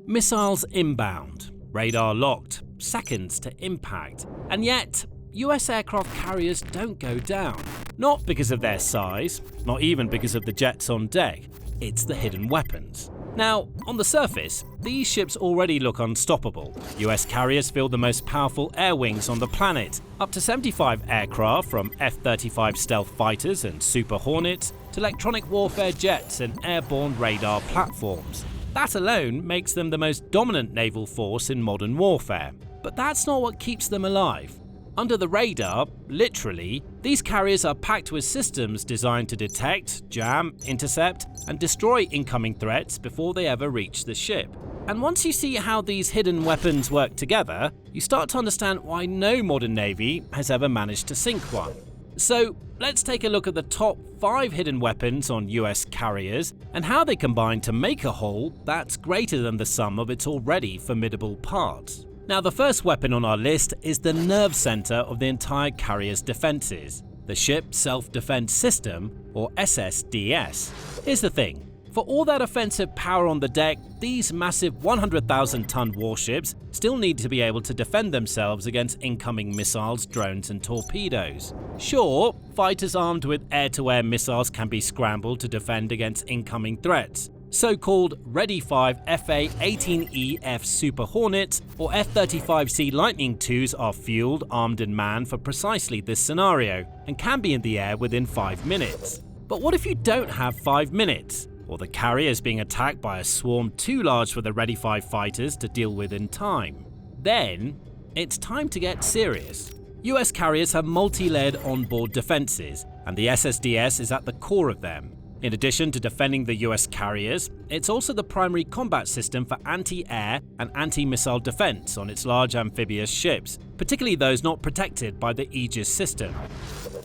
Missiles inbound, radar locked, seconds to impact, and yet US aircraft carriers don't go down. Not because of their size, not even because of the jets on deck, it's the hidden weapons. Now, on the surface, these ships already look unstoppable. US carriers field the most powerful air wings on the planet, up to 75 aircraft from F-35 stealth fighters and Super Hornets to electronic warfare jets and airborne radar platforms. That alone makes them the most dominant naval force in modern warfare. But that's not what keeps them alive. Under the radar, literally, these carriers are packed with systems designed to detect, jam, intercept, and destroy incoming threats before they ever reach the ship. And once you see how these hidden weapons work together, you start to understand why no modern navy has ever managed to sink one. So let's take a look at the top 5 hidden weapons on US carriers and how they combine to make a whole that's greater than the sum of its already formidable parts. Now, the first weapon on our list is the nerve center of the entire carrier's defenses, the Ship Self-Defense System, or SSDS. Here's the thing. For all that offensive power on the deck, these massive 100,000-ton warships still need to be able to defend themselves against incoming missiles, drones, and torpedoes. Sure, fighters armed with air-to-air missiles can be scrambled to defend against incoming threats. So-called Ready 5 FA-18EF Super Hornets or F-35C Lightning IIs are fueled, armed and manned for precisely this scenario and can be in the air within 5 minutes. But what if you don't have 5 minutes? Or the carrier is being attacked by a swarm too large for the Ready 5 fighters to deal with in time? Then, it's time to get serious. US carriers have multi-layered onboard defenses, and the SSDS is at the core of them. In addition to defending the US carriers, it's also the primary combat system for anti-air and anti-missile defense on its large amphibious ships, particularly those not protected by the Aegis system.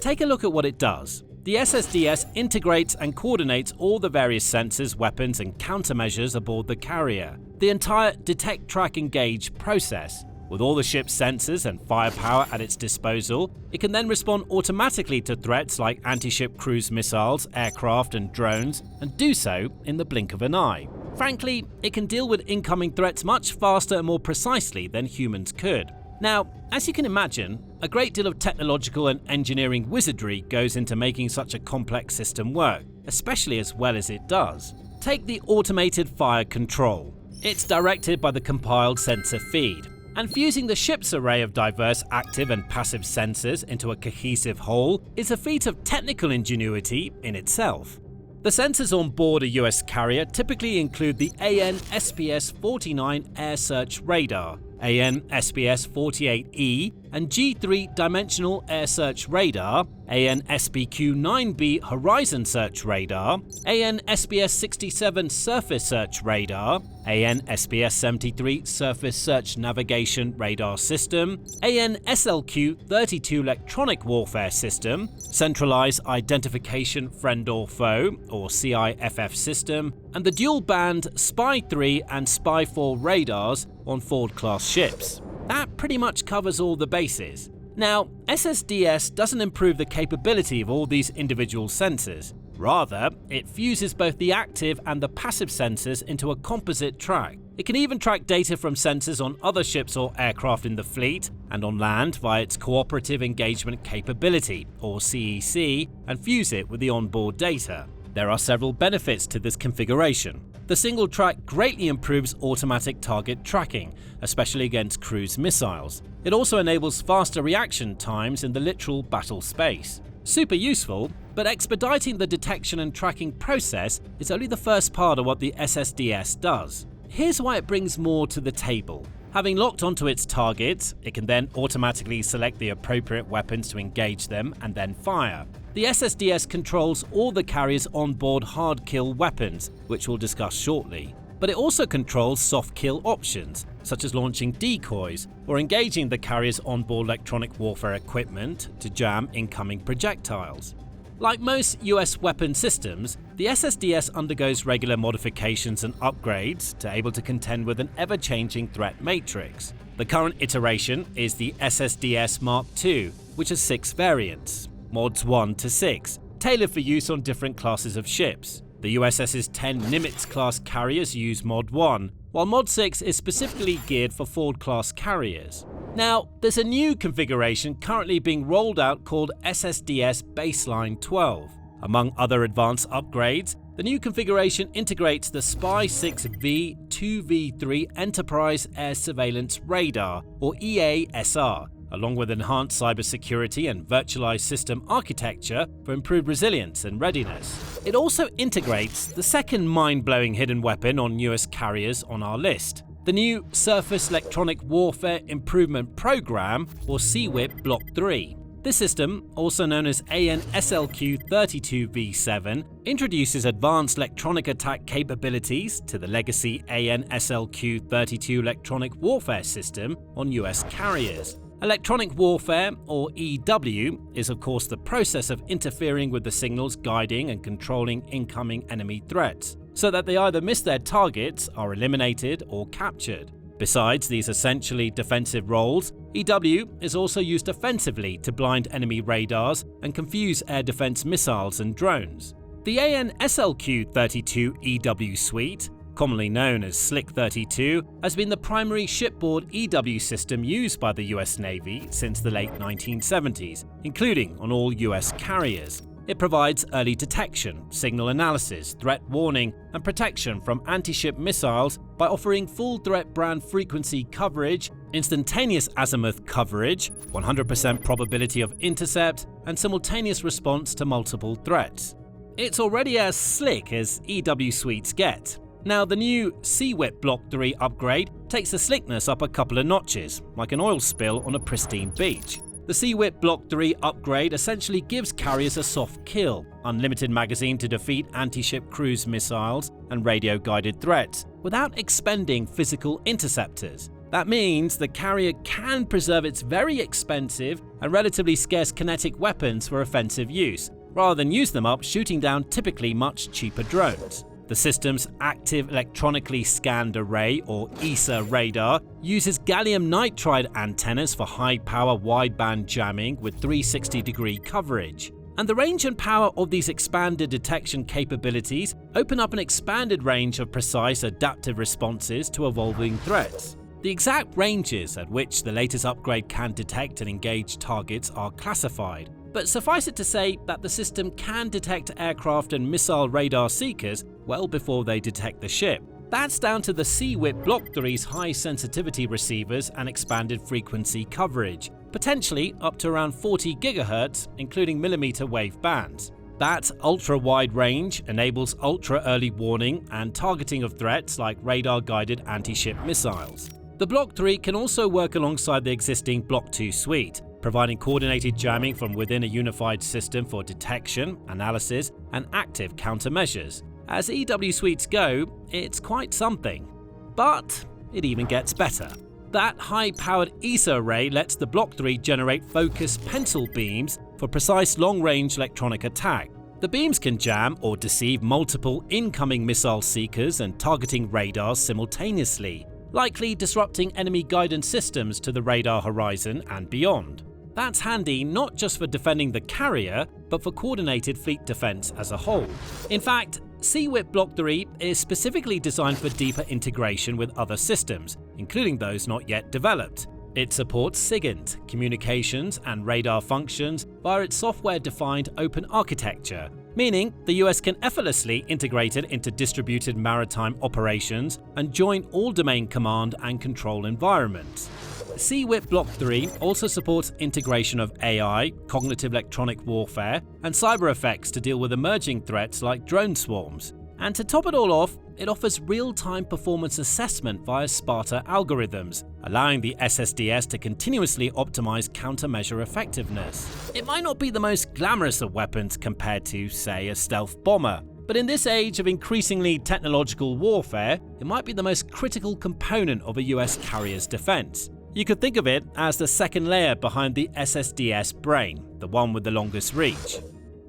Take a look at what it does. The SSDS integrates and coordinates all the various sensors, weapons, and countermeasures aboard the carrier. The entire detect, track, engage process. With all the ship's sensors and firepower at its disposal, it can then respond automatically to threats like anti-ship cruise missiles, aircraft, and drones, and do so in the blink of an eye. Frankly, it can deal with incoming threats much faster and more precisely than humans could. Now, as you can imagine, a great deal of technological and engineering wizardry goes into making such a complex system work, especially as well as it does. Take the automated fire control. It's directed by the compiled sensor feed. And fusing the ship's array of diverse active and passive sensors into a cohesive whole is a feat of technical ingenuity in itself. The sensors on board a US carrier typically include the AN/SPS-49 Air Search Radar, AN/SPS-48E and G3 Dimensional Air Search Radar, AN/SPQ-9B Horizon Search Radar, AN/SPS-67 Surface Search Radar, AN/SPS-73 Surface Search Navigation Radar System, AN/SLQ-32 Electronic Warfare System, Centralized Identification Friend or Foe or CIFF System, and the dual-band Spy-3 and Spy-4 radars on Ford-class ships. That pretty much covers all the bases. Now, SSDS doesn't improve the capability of all these individual sensors. Rather, it fuses both the active and the passive sensors into a composite track. It can even track data from sensors on other ships or aircraft in the fleet and on land via its Cooperative Engagement Capability, or CEC, and fuse it with the onboard data. There are several benefits to this configuration. The single track greatly improves automatic target tracking, especially against cruise missiles. It also enables faster reaction times in the literal battle space. Super useful, but expediting the detection and tracking process is only the first part of what the SSDS does. Here's why it brings more to the table. Having locked onto its targets, it can then automatically select the appropriate weapons to engage them and then fire. The SSDS controls all the carrier's onboard hard kill weapons, which we'll discuss shortly. But it also controls soft kill options, such as launching decoys or engaging the carrier's onboard electronic warfare equipment to jam incoming projectiles. Like most US weapon systems, the SSDS undergoes regular modifications and upgrades to able to contend with an ever-changing threat matrix. The current iteration is the SSDS Mark II, which has 6 variants, mods 1 to 6, tailored for use on different classes of ships. The USS's 10 Nimitz-class carriers use Mod 1, while Mod 6 is specifically geared for Ford-class carriers. Now, there's a new configuration currently being rolled out called SSDS Baseline 12. Among other advanced upgrades, the new configuration integrates the SPY-6V 2V3 Enterprise Air Surveillance Radar, or EASR, along with enhanced cybersecurity and virtualized system architecture for improved resilience and readiness. It also integrates the second mind-blowing hidden weapon on US carriers on our list, the new Surface Electronic Warfare Improvement Program, or CWIP Block 3. This system, also known as AN/SLQ-32V7, introduces advanced electronic attack capabilities to the legacy AN/SLQ-32 electronic warfare system on US carriers. Electronic warfare, or EW, is of course the process of interfering with the signals guiding and controlling incoming enemy threats, so that they either miss their targets, are eliminated, or captured. Besides these essentially defensive roles, EW is also used offensively to blind enemy radars and confuse air defense missiles and drones. The AN/SLQ-32 EW suite, commonly known as SLIC-32, has been the primary shipboard EW system used by the US Navy since the late 1970s, including on all US carriers. It provides early detection, signal analysis, threat warning, and protection from anti-ship missiles by offering full threat band frequency coverage, instantaneous azimuth coverage, 100% probability of intercept, and simultaneous response to multiple threats. It's already as slick as EW suites get. Now, the new CWIP Block 3 upgrade takes the slickness up a couple of notches, like an oil spill on a pristine beach. The CWIP Block 3 upgrade essentially gives carriers a soft kill, unlimited magazine to defeat anti-ship cruise missiles and radio-guided threats, without expending physical interceptors. That means the carrier can preserve its very expensive and relatively scarce kinetic weapons for offensive use, rather than use them up shooting down typically much cheaper drones. The system's Active Electronically Scanned Array, or ESA radar, uses gallium nitride antennas for high-power wideband jamming with 360-degree coverage. And the range and power of these expanded detection capabilities open up an expanded range of precise adaptive responses to evolving threats. The exact ranges at which the latest upgrade can detect and engage targets are classified, but suffice it to say that the system can detect aircraft and missile radar seekers well before they detect the ship. That's down to the CWIP Block 3's high sensitivity receivers and expanded frequency coverage, potentially up to around 40 GHz, including millimeter wave bands. That ultra-wide range enables ultra-early warning and targeting of threats like radar-guided anti-ship missiles. The Block 3 can also work alongside the existing Block 2 suite, providing coordinated jamming from within a unified system for detection, analysis, and active countermeasures. As EW suites go, it's quite something. But it even gets better. That high-powered ESA array lets the Block 3 generate focused pencil beams for precise long-range electronic attack. The beams can jam or deceive multiple incoming missile seekers and targeting radars simultaneously, likely disrupting enemy guidance systems to the radar horizon and beyond. That's handy not just for defending the carrier, but for coordinated fleet defense as a whole. In fact, CWIP Block 3 is specifically designed for deeper integration with other systems, including those not yet developed. It supports SIGINT, communications, and radar functions via its software-defined open architecture, meaning the US can effortlessly integrate it into distributed maritime operations and joint all-domain command and control environments. CWIP Block 3 also supports integration of AI, cognitive electronic warfare, and cyber effects to deal with emerging threats like drone swarms. And to top it all off, it offers real-time performance assessment via Sparta algorithms, allowing the SSDS to continuously optimize countermeasure effectiveness. It might not be the most glamorous of weapons compared to, say, a stealth bomber, but in this age of increasingly technological warfare, it might be the most critical component of a US carrier's defense. You could think of it as the second layer behind the SSDS brain, the one with the longest reach.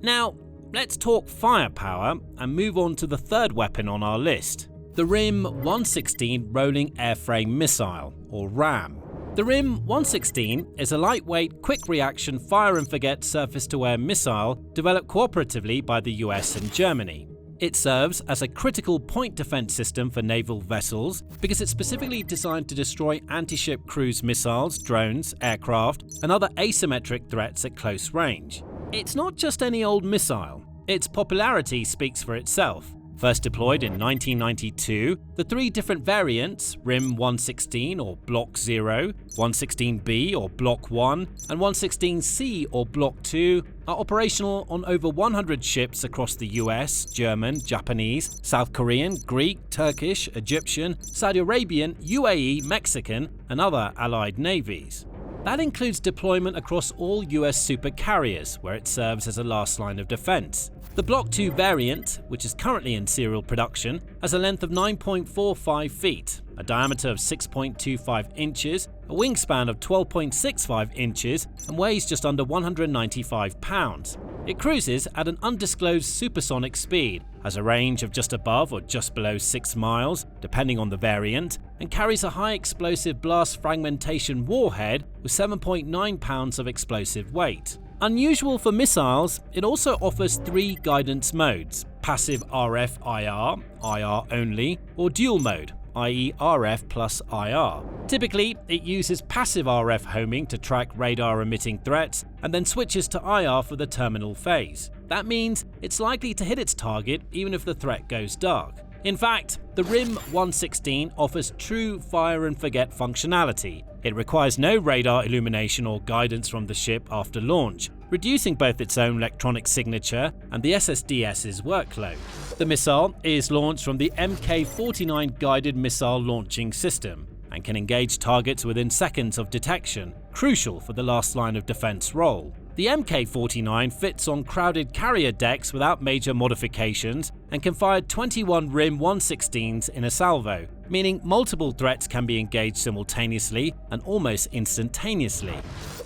Now, let's talk firepower and move on to the third weapon on our list, the RIM-116 Rolling Airframe Missile, or RAM. The RIM-116 is a lightweight, quick-reaction fire-and-forget surface-to-air missile developed cooperatively by the US and Germany. It serves as a critical point defense system for naval vessels because it's specifically designed to destroy anti-ship cruise missiles, drones, aircraft, and other asymmetric threats at close range. It's not just any old missile. Its popularity speaks for itself. First deployed in 1992, the three different variants, RIM 116 or Block 0, 116B or Block 1, and 116C or Block 2, are operational on over 100 ships across the US, German, Japanese, South Korean, Greek, Turkish, Egyptian, Saudi Arabian, UAE, Mexican, and other allied navies. That includes deployment across all US supercarriers, where it serves as a last line of defense. The Block 2 variant, which is currently in serial production, has a length of 9.45 feet, a diameter of 6.25 inches, a wingspan of 12.65 inches, and weighs just under 195 pounds. It cruises at an undisclosed supersonic speed, has a range of just above or just below 6 miles, depending on the variant, and carries a high explosive blast fragmentation warhead with 7.9 pounds of explosive weight. Unusual for missiles, it also offers 3 guidance modes: passive RF IR, IR only, or dual mode, i.e. RF plus IR. Typically, it uses passive RF homing to track radar-emitting threats and then switches to IR for the terminal phase. That means it's likely to hit its target even if the threat goes dark. In fact, the RIM 116 offers true fire-and-forget functionality. It requires no radar illumination or guidance from the ship after launch, reducing both its own electronic signature and the SSDS's workload. The missile is launched from the Mk-49 guided missile launching system and can engage targets within seconds of detection, crucial for the last line of defense role. The Mk-49 fits on crowded carrier decks without major modifications and can fire 21 RIM 116s in a salvo, meaning multiple threats can be engaged simultaneously and almost instantaneously.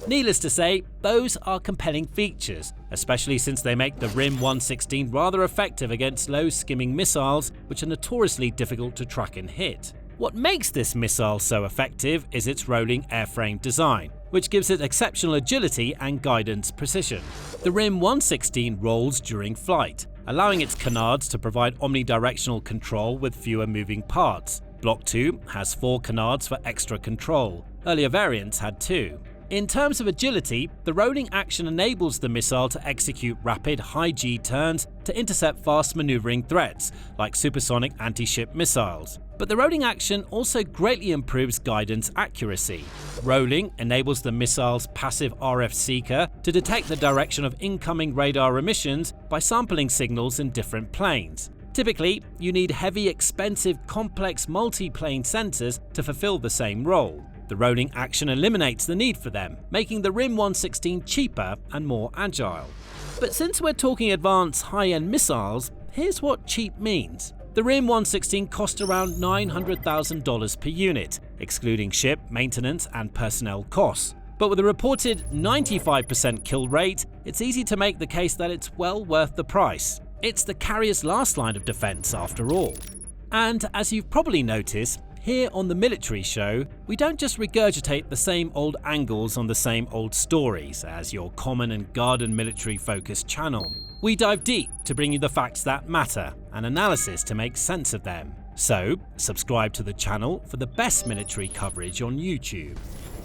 Needless to say, those are compelling features, especially since they make the RIM 116 rather effective against low-skimming missiles, which are notoriously difficult to track and hit. What makes this missile so effective is its rolling airframe design, which gives it exceptional agility and guidance precision. The RIM 116 rolls during flight, allowing its canards to provide omnidirectional control with fewer moving parts. Block 2 has 4 canards for extra control. Earlier variants had 2. In terms of agility, the rolling action enables the missile to execute rapid high-G turns to intercept fast maneuvering threats, like supersonic anti-ship missiles. But the rolling action also greatly improves guidance accuracy. Rolling enables the missile's passive RF seeker to detect the direction of incoming radar emissions by sampling signals in different planes. Typically, you need heavy, expensive, complex multi-plane sensors to fulfill the same role. The rolling action eliminates the need for them, making the RIM 116 cheaper and more agile. But since we're talking advanced high-end missiles, here's what cheap means. The RIM 116 cost around $900,000 per unit, excluding ship, maintenance, and personnel costs. But with a reported 95% kill rate, it's easy to make the case that it's well worth the price. It's the carrier's last line of defense after all. And as you've probably noticed, here on The Military Show, we don't just regurgitate the same old angles on the same old stories as your common and garden military-focused channel. We dive deep to bring you the facts that matter and analysis to make sense of them. So, subscribe to the channel for the best military coverage on YouTube.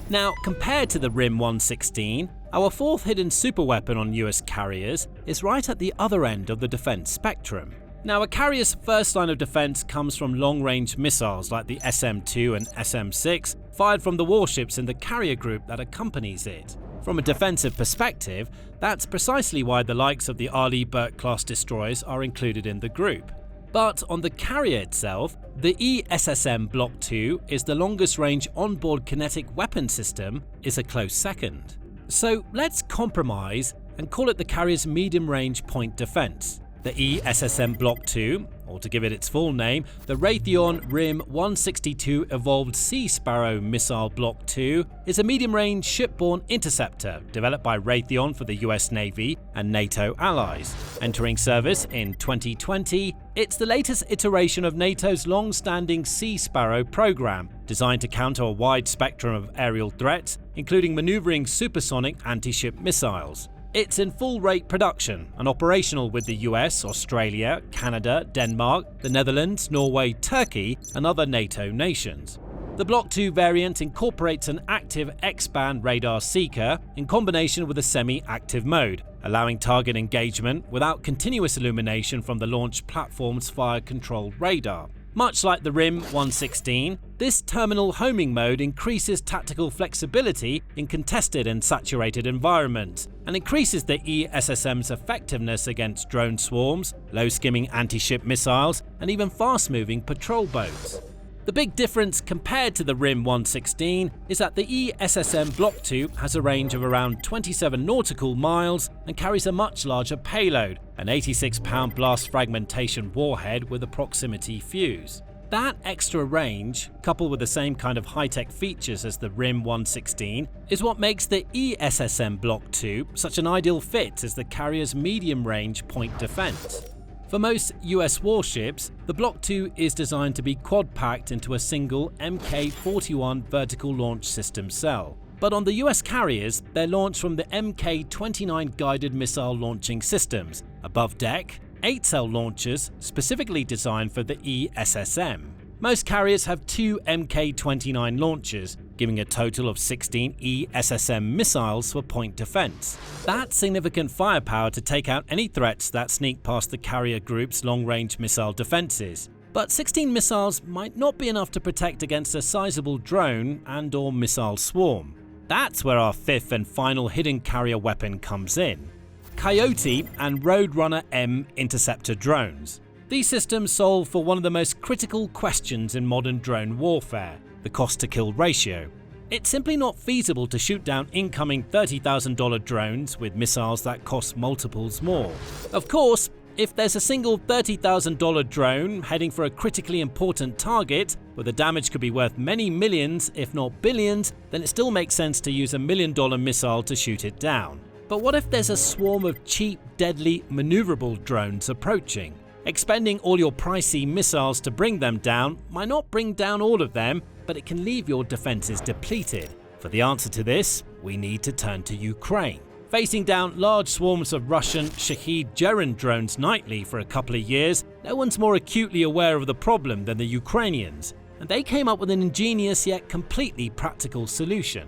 Now, compared to the RIM 116, our fourth hidden superweapon on US carriers is right at the other end of the defense spectrum. Now, a carrier's first line of defense comes from long-range missiles like the SM-2 and SM-6, fired from the warships in the carrier group that accompanies it. From a defensive perspective, that's precisely why the likes of the Arleigh Burke-class destroyers are included in the group. But on the carrier itself, the ESSM Block 2 is the longest-range onboard kinetic weapon system, is a close second. So let's compromise and call it the carrier's medium-range point defense. The ESSM Block 2, or to give it its full name, the Raytheon RIM 162 Evolved Sea Sparrow Missile Block 2, is a medium-range shipborne interceptor developed by Raytheon for the US Navy and NATO allies. Entering service in 2020, it's the latest iteration of NATO's long-standing Sea Sparrow program, designed to counter a wide spectrum of aerial threats, including maneuvering supersonic anti-ship missiles. It's in full-rate production and operational with the US, Australia, Canada, Denmark, the Netherlands, Norway, Turkey, and other NATO nations. The Block 2 variant incorporates an active X-band radar seeker in combination with a semi-active mode, allowing target engagement without continuous illumination from the launch platform's fire-controlled radar. Much like the RIM 116, this terminal homing mode increases tactical flexibility in contested and saturated environments, and increases the ESSM's effectiveness against drone swarms, low-skimming anti-ship missiles, and even fast-moving patrol boats. The big difference compared to the RIM 116 is that the ESSM Block 2 has a range of around 27 nautical miles and carries a much larger payload, an 86-pound blast fragmentation warhead with a proximity fuse. That extra range, coupled with the same kind of high-tech features as the RIM 116, is what makes the ESSM Block 2 such an ideal fit as the carrier's medium-range point defense. For most US warships, the Block 2 is designed to be quad-packed into a single Mk-41 vertical launch system cell. But on the US carriers, they're launched from the Mk-29 guided missile launching systems, above deck, 8-cell launchers specifically designed for the ESSM. Most carriers have 2 Mk-29 launchers, giving a total of 16 ESSM missiles for point defense. That's significant firepower to take out any threats that sneak past the carrier group's long-range missile defenses. But 16 missiles might not be enough to protect against a sizable drone and/or missile swarm. That's where our fifth and final hidden carrier weapon comes in: Coyote and Roadrunner M interceptor drones. These systems solve for one of the most critical questions in modern drone warfare: the cost-to-kill ratio. It's simply not feasible to shoot down incoming $30,000 drones with missiles that cost multiples more. Of course, if there's a single $30,000 drone heading for a critically important target, where the damage could be worth many millions, if not billions, then it still makes sense to use a $1 million missile to shoot it down. But what if there's a swarm of cheap, deadly, maneuverable drones approaching? Expending all your pricey missiles to bring them down might not bring down all of them, but it can leave your defenses depleted. For the answer to this, we need to turn to Ukraine. Facing down large swarms of Russian Shahed-Gerand drones nightly for a couple of years, no one's more acutely aware of the problem than the Ukrainians, and they came up with an ingenious yet completely practical solution: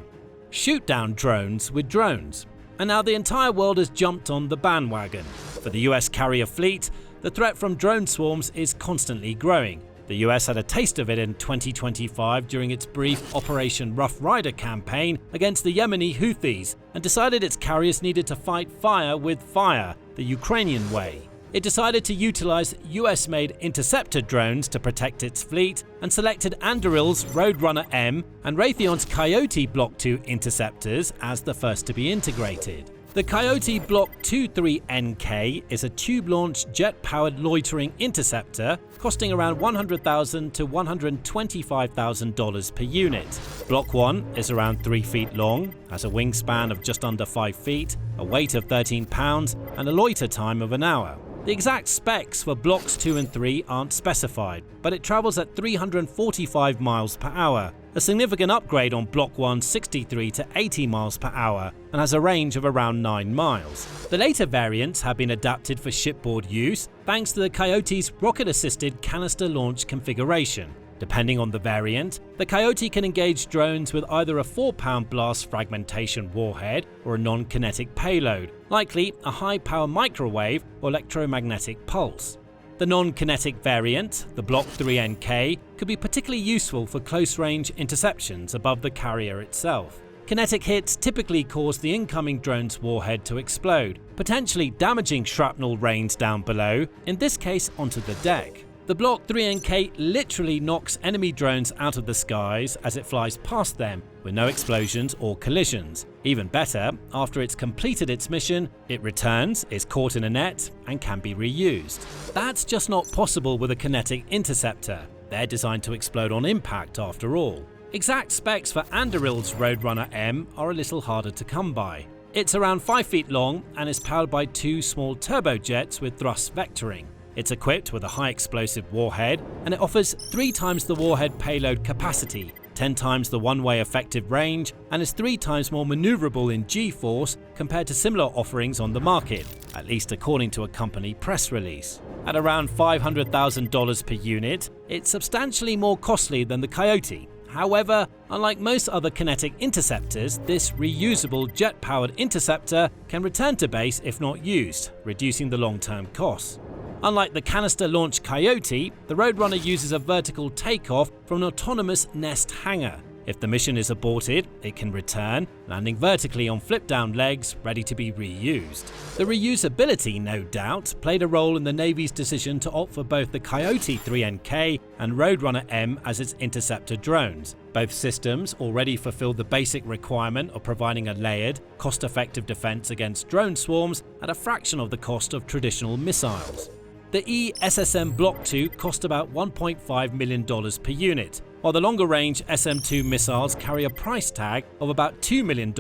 shoot down drones with drones. And now the entire world has jumped on the bandwagon. For the US carrier fleet, the threat from drone swarms is constantly growing. The US had a taste of it in 2025 during its brief Operation Rough Rider campaign against the Yemeni Houthis, and decided its carriers needed to fight fire with fire, the Ukrainian way. It decided to utilize US-made interceptor drones to protect its fleet, and selected Anduril's Roadrunner M and Raytheon's Coyote Block 2 interceptors as the first to be integrated. The Coyote Block 23NK is a tube-launched, jet-powered loitering interceptor costing around $100,000 to $125,000 per unit. Block 1 is around 3 feet long, has a wingspan of just under 5 feet, a weight of 13 pounds, and a loiter time of an hour. The exact specs for Blocks 2 and 3 aren't specified, but it travels at 345 miles per hour, a significant upgrade on Block 1's 63 to 80 miles per hour, and has a range of around 9 miles. The later variants have been adapted for shipboard use thanks to the Coyote's rocket-assisted canister launch configuration. Depending on the variant, the Coyote can engage drones with either a 4-pound blast fragmentation warhead or a non-kinetic payload, likely a high-power microwave or electromagnetic pulse. The non-kinetic variant, the Block 3NK, could be particularly useful for close-range interceptions above the carrier itself. Kinetic hits typically cause the incoming drone's warhead to explode, potentially damaging shrapnel range down below, in this case onto the deck. The Block 3NK literally knocks enemy drones out of the skies as it flies past them, with no explosions or collisions. Even better, after it's completed its mission, it returns, is caught in a net, and can be reused. That's just not possible with a kinetic interceptor. They're designed to explode on impact after all. Exact specs for Anduril's Roadrunner M are a little harder to come by. It's around 5 feet long and is powered by 2 small turbojets with thrust vectoring. It's equipped with a high explosive warhead, and it offers 3 times the warhead payload capacity, 10 times the one-way effective range, and is 3 times more maneuverable in G-force compared to similar offerings on the market, at least according to a company press release. At around $500,000 per unit, it's substantially more costly than the Coyote. However, unlike most other kinetic interceptors, this reusable jet-powered interceptor can return to base if not used, reducing the long-term costs. Unlike the canister-launched Coyote, the Roadrunner uses a vertical takeoff from an autonomous nest hangar. If the mission is aborted, it can return, landing vertically on flip-down legs, ready to be reused. The reusability, no doubt, played a role in the Navy's decision to opt for both the Coyote 3NK and Roadrunner M as its interceptor drones. Both systems already fulfill the basic requirement of providing a layered, cost-effective defense against drone swarms at a fraction of the cost of traditional missiles. The ESSM Block 2 cost about $1.5 million per unit, while the longer-range SM-2 missiles carry a price tag of about $2 million,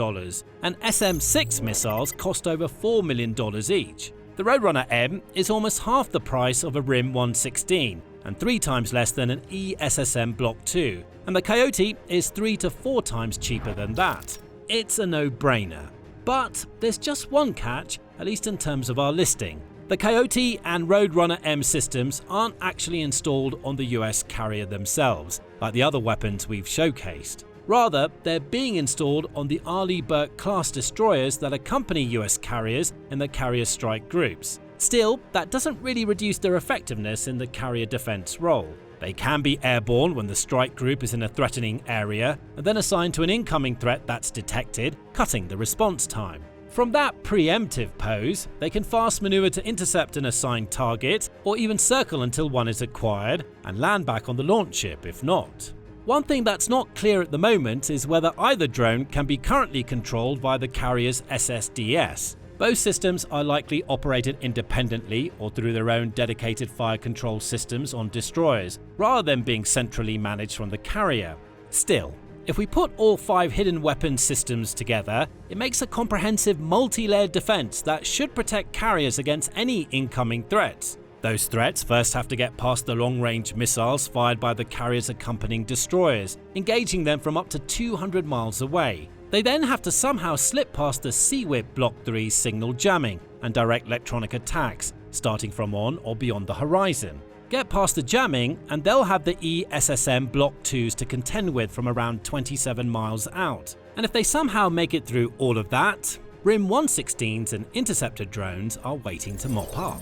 and SM-6 missiles cost over $4 million each. The Roadrunner M is almost half the price of a RIM 116, and 3 times less than an ESSM Block 2, and the Coyote is 3 to 4 times cheaper than that. It's a no-brainer. But there's just one catch, at least in terms of our listing. The Coyote and Roadrunner M systems aren't actually installed on the US carrier themselves, like the other weapons we've showcased. Rather, they're being installed on the Arleigh Burke-class destroyers that accompany US carriers in the carrier strike groups. Still, that doesn't really reduce their effectiveness in the carrier defense role. They can be airborne when the strike group is in a threatening area, and then assigned to an incoming threat that's detected, cutting the response time. From that preemptive pose, they can fast maneuver to intercept an assigned target, or even circle until one is acquired, and land back on the launch ship if not. One thing that's not clear at the moment is whether either drone can be currently controlled via the carrier's SSDS. Both systems are likely operated independently or through their own dedicated fire control systems on destroyers, rather than being centrally managed from the carrier. Still, if we put all 5 hidden weapons systems together, it makes a comprehensive multi-layered defense that should protect carriers against any incoming threats. Those threats first have to get past the long-range missiles fired by the carrier's accompanying destroyers, engaging them from up to 200 miles away. They then have to somehow slip past the CWIP Block 3's signal jamming and direct electronic attacks, starting from on or beyond the horizon. Get past the jamming, and they'll have the ESSM Block 2s to contend with from around 27 miles out. And if they somehow make it through all of that, RIM 116s and interceptor drones are waiting to mop up.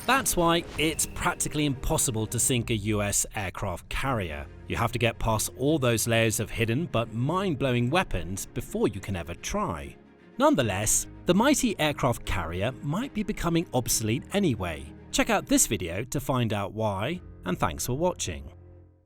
That's why it's practically impossible to sink a US aircraft carrier. You have to get past all those layers of hidden but mind-blowing weapons before you can ever try. Nonetheless, the mighty aircraft carrier might be becoming obsolete anyway. Check out this video to find out why, and thanks for watching.